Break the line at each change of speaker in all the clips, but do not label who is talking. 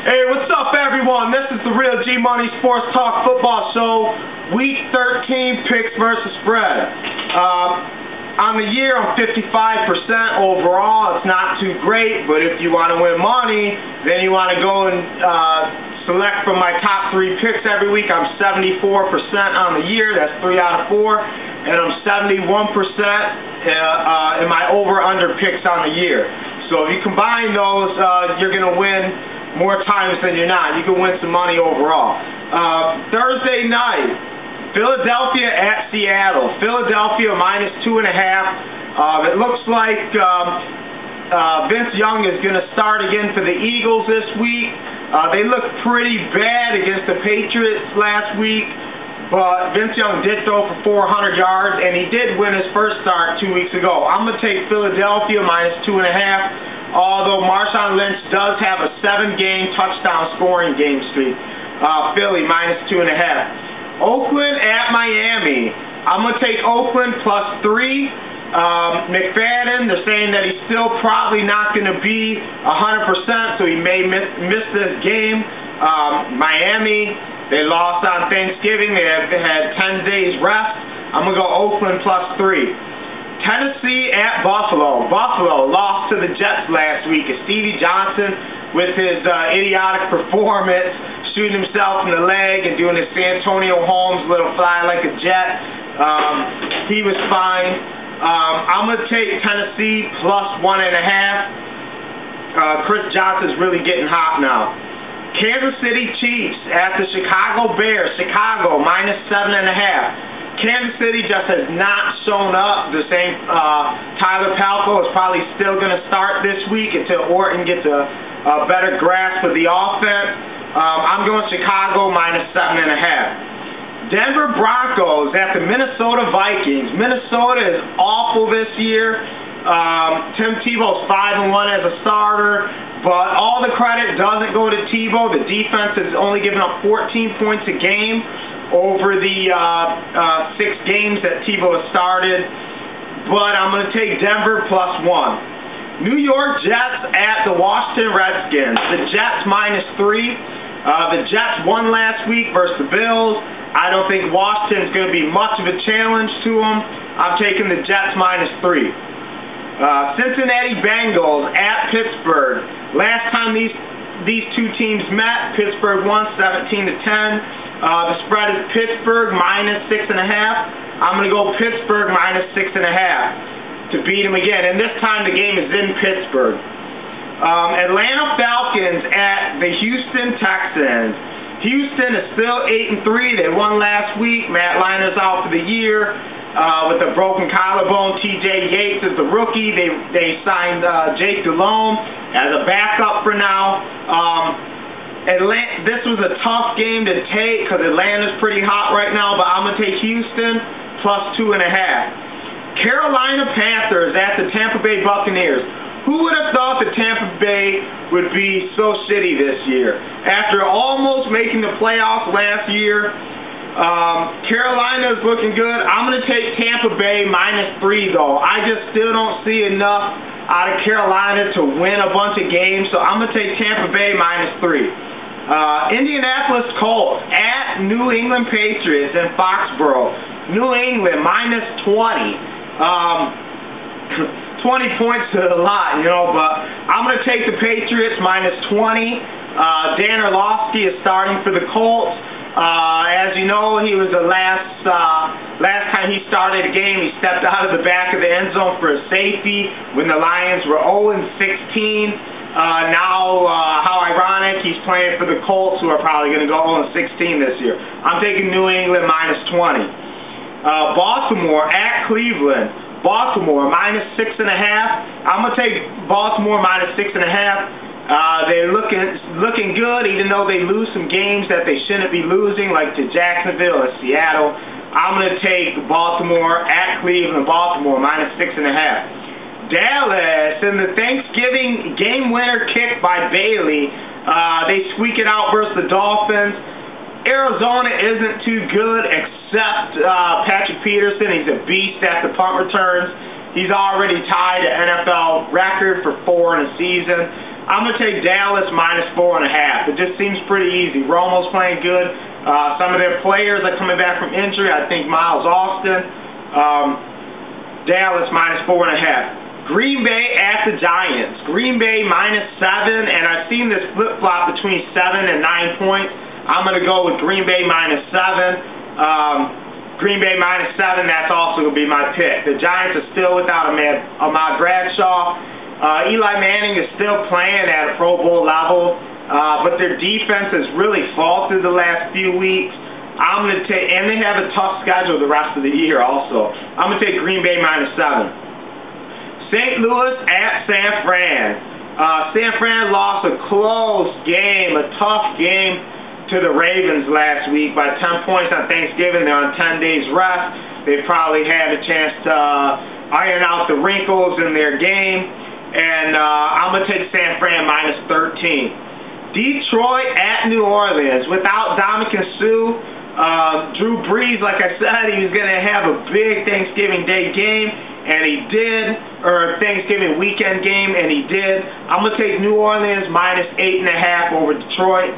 Hey, what's up, everyone? This is the Real G Money Sports Talk Football Show, Week 13 picks versus spread. On the year, I'm 55% overall. It's not too great, but if you want to win money, then you want to go and select from my top 3 picks every week. I'm 74% on the year. That's 3 out of 4. And I'm 71% in my over-under picks on the year. So if you combine those, you're going to win more times than you're not. You can win some money overall. Thursday night, Philadelphia at Seattle. Philadelphia -2.5. It looks like Vince Young is going to start again for the Eagles this week. They looked pretty bad against the Patriots last week, but Vince Young did throw for 400 yards, and he did win his first start 2 weeks ago. I'm going to take Philadelphia -2.5. Although Marshawn Lynch does have a 7-game touchdown scoring game streak. Philly -2.5. Oakland at Miami. I'm going to take Oakland +3. McFadden, they're saying that he's still probably not going to be 100%, so he may miss this game. Miami, they lost on Thanksgiving. They had 10 days rest. I'm going to go Oakland +3. Tennessee at Buffalo. Buffalo lost to the Jets last week. Stevie Johnson, with his idiotic performance, shooting himself in the leg and doing his Santonio Holmes little fly like a jet. He was fine. I'm going to take Tennessee +1.5. Chris Johnson's really getting hot now. Kansas City Chiefs at the Chicago Bears. Chicago -7.5. Kansas City just has not shown up the same. Tyler Palko is probably still going to start this week until Orton gets a better grasp of the offense. I'm going Chicago -7.5. Denver Broncos at the Minnesota Vikings. Minnesota is awful this year. Tim Tebow's 5-1 as a starter, but all the credit doesn't go to Tebow. The defense has only given up 14 points a game over the 6 games that Tebow has started, but I'm going to take Denver +1. New York Jets at the Washington Redskins. The Jets -3. The Jets won last week versus the Bills. I don't think Washington's going to be much of a challenge to them. I'm taking the Jets -3. Cincinnati Bengals at Pittsburgh. Last time these two teams met, Pittsburgh won 17-10. The spread is Pittsburgh -6.5. I'm going to go Pittsburgh -6.5 to beat them again. And this time the game is in Pittsburgh. Atlanta Falcons at the Houston Texans. Houston is still 8-3. They won last week. Matt Liner's out for the year with a broken collarbone. T.J. Yates is the rookie. They signed Jake Delhomme as a backup for now. This was a tough game to take because Atlanta's pretty hot right now, but I'm going to take Houston +2.5. Carolina Panthers at the Tampa Bay Buccaneers. Who would have thought that Tampa Bay would be so shitty this year? After almost making the playoffs last year, Carolina's looking good. I'm going to take Tampa Bay -3, though. I just still don't see enough out of Carolina to win a bunch of games, so I'm going to take Tampa Bay -3. Indianapolis Colts at New England Patriots in Foxborough. New England -20. 20 points is a lot, but I'm going to take the Patriots -20. Dan Orlovsky is starting for the Colts. As you know, he was the last time he started a game, he stepped out of the back of the end zone for a safety when the Lions were 0-16. Now, how ironic, he's playing for the Colts, who are probably going to go 0-16 this year. I'm taking New England -20. Baltimore at Cleveland. Baltimore -6.5. I'm going to take Baltimore -6.5. They're looking good, even though they lose some games that they shouldn't be losing, like to Jacksonville or Seattle. I'm going to take Baltimore at Cleveland. Baltimore -6.5. Dallas in the Thanksgiving game winner kick by Bailey. They squeak it out versus the Dolphins. Arizona isn't too good except Patrick Peterson. He's a beast at the punt returns. He's already tied an NFL record for 4 in a season. I'm going to take Dallas -4.5. It just seems pretty easy. Romo's playing good. Some of their players are coming back from injury. I think Miles Austin. Dallas -4.5. Green Bay at the Giants. Green Bay -7, and I've seen this flip-flop between 7 and 9 points. I'm going to go with Green Bay -7. Green Bay -7, that's also going to be my pick. The Giants are still without Ahmad Bradshaw. Eli Manning is still playing at a Pro Bowl level, but their defense has really faltered the last few weeks. I'm going to take, and they have a tough schedule the rest of the year also. I'm going to take Green Bay -7. St. Louis at San Fran. San Fran lost a close game, a tough game to the Ravens last week by 10 points on Thanksgiving. They're on 10 days rest. They probably had a chance to iron out the wrinkles in their game. And I'm going to take San Fran -13. Detroit at New Orleans. Without Ndamukong Suh, Drew Brees, like I said, he was going to have a big Thanksgiving Day game, and he did, or Thanksgiving weekend game, and he did. I'm going to take New Orleans -8.5 over Detroit.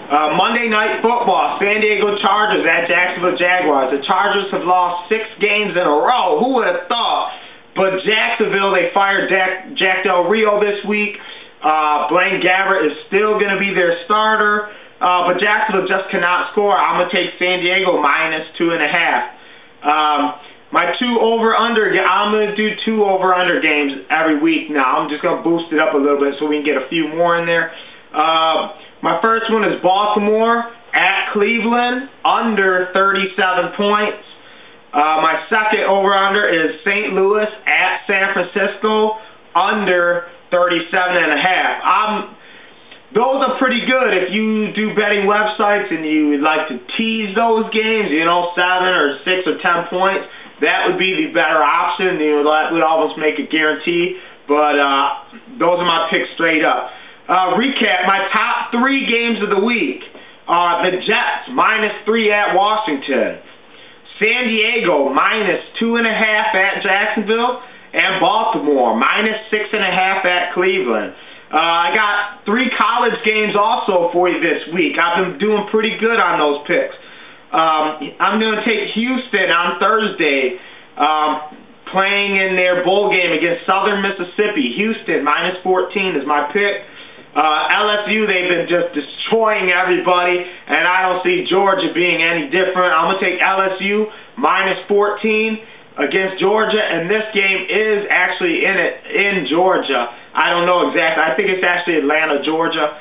Monday Night Football, San Diego Chargers at Jacksonville Jaguars. The Chargers have lost 6 games in a row. Who would have thought? But Jacksonville, they fired Jack Del Rio this week. Blaine Gabbert is still going to be their starter. But Jacksonville just cannot score. I'm going to take San Diego -2.5. My 2 over-under, I'm going to do 2 over-under games every week now. I'm just going to boost it up a little bit so we can get a few more in there. My first one is Baltimore at Cleveland, under 37 points. My second over-under is St. Louis at San Francisco, under 37.5. Those are pretty good if you do betting websites and you would like to tease those games, 7 or 6 or 10 points. That would be the better option. That would almost make a guarantee. But those are my picks straight up. Recap, my top 3 games of the week are the Jets, -3 at Washington. San Diego, -2.5 at Jacksonville. And Baltimore, -6.5 at Cleveland. I got 3 college games also for you this week. I've been doing pretty good on those picks. I'm going to take Houston on Thursday, playing in their bowl game against Southern Mississippi. Houston, -14 is my pick. LSU, they've been just destroying everybody, and I don't see Georgia being any different. I'm going to take LSU -14 against Georgia, and this game is actually in Georgia. I don't know exactly. I think it's actually Atlanta, Georgia.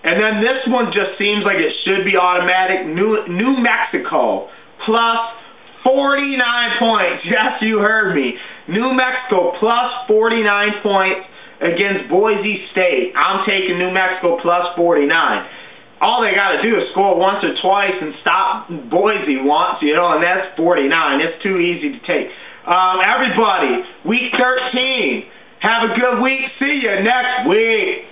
And then this one just seems like it should be automatic. New Mexico, +49 points. Yes, you heard me. New Mexico, +49 points against Boise State. I'm taking New Mexico +49. All they got to do is score once or twice and stop Boise once, and that's 49. It's too easy to take. Everybody, week 13. Have a good week. See you next week.